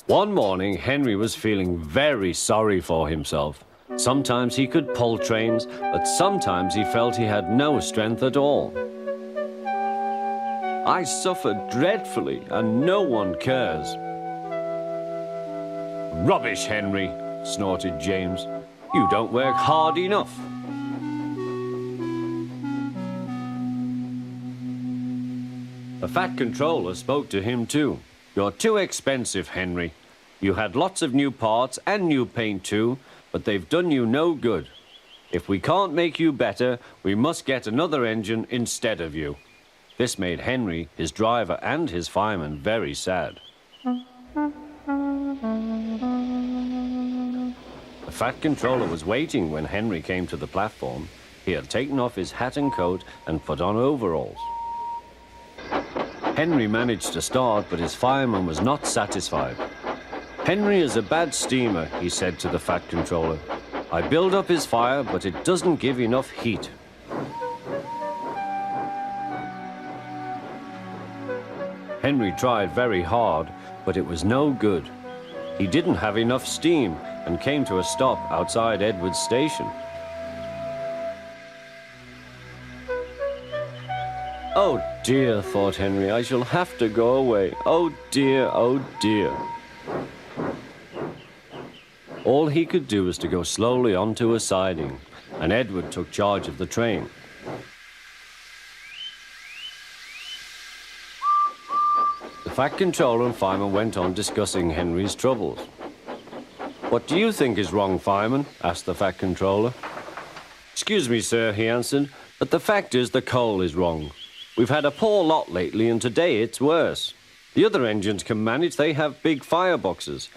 One morning, Henry was feeling very sorry for himself. Sometimes he could pull trains, but sometimes he felt he had no strength at all. I suffered dreadfully, and no one cares. Rubbish, Henry, snorted James. You don't work hard enough. The Fat Controller spoke to him too. You're too expensive, Henry. You had lots of new parts and new paint too, but they've done you no good. If we can't make you better, we must get another engine instead of you. This made Henry, his driver, and his fireman very sad. The Fat Controller was waiting when Henry came to the platform. He had taken off his hat and coat and put on overalls. Henry managed to start, but his fireman was not satisfied. Henry is a bad steamer, he said to the Fat Controller. I build up his fire, but it doesn't give enough heat. Henry tried very hard, but it was no good. He didn't have enough steam and came to a stop outside Edward's station. Oh dear, thought Henry, I shall have to go away. Oh dear, oh dear. All he could do was to go slowly onto a siding, and Edward took charge of the train. The Fat Controller and fireman went on discussing Henry's troubles. What do you think is wrong, fireman? Asked the Fat Controller. Excuse me, sir, he answered, but the fact is the coal is wrong. We've had a poor lot lately, and today it's worse. The other engines can manage, they have big fireboxes.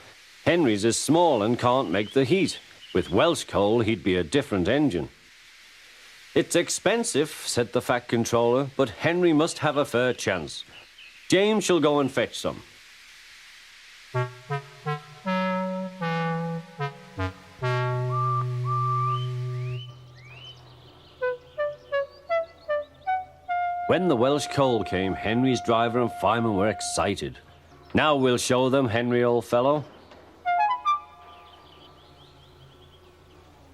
Henry's is small and can't make the heat. With Welsh coal, he'd be a different engine. It's expensive, said the Fat Controller, but Henry must have a fair chance. James shall go and fetch some. When the Welsh coal came, Henry's driver and fireman were excited. Now we'll show them, Henry, old fellow.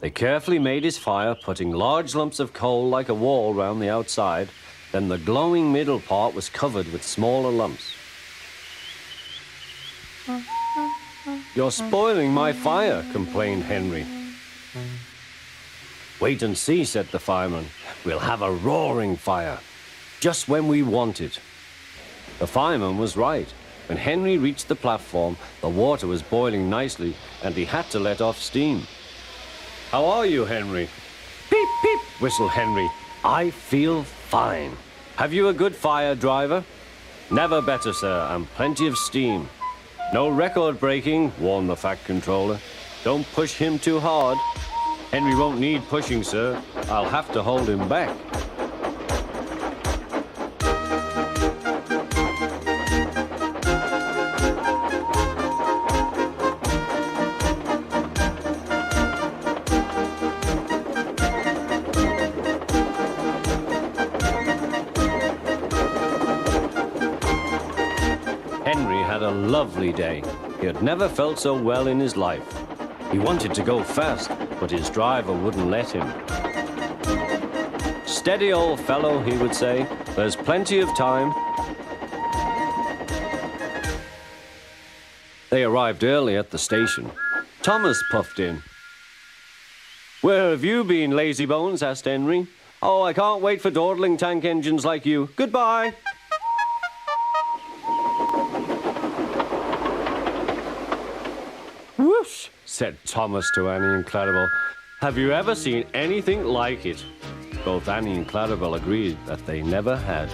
They carefully made his fire, putting large lumps of coal like a wall round the outside. Then the glowing middle part was covered with smaller lumps. You're spoiling my fire, complained Henry. Wait and see, said the fireman. We'll have a roaring fire, just when we want it. The fireman was right. When Henry reached the platform, the water was boiling nicely, and he had to let off steam. How are you, Henry? Peep, peep, whistled Henry. I feel fine. Have you a good fire, driver? Never better, sir, and plenty of steam. No record breaking, warned the Fat Controller. Don't push him too hard. Henry won't need pushing, sir. I'll have to hold him back. Henry had a lovely day. He had never felt so well in his life. He wanted to go fast, but his driver wouldn't let him. Steady, old fellow, he would say. There's plenty of time. They arrived early at the station. Thomas puffed in. Where have you been, lazybones? Asked Henry. Oh, I can't wait for dawdling tank engines like you. Goodbye. Whoosh, said Thomas to Annie and Clarabelle. Have you ever seen anything like it? Both Annie and Clarabelle agreed that they never had.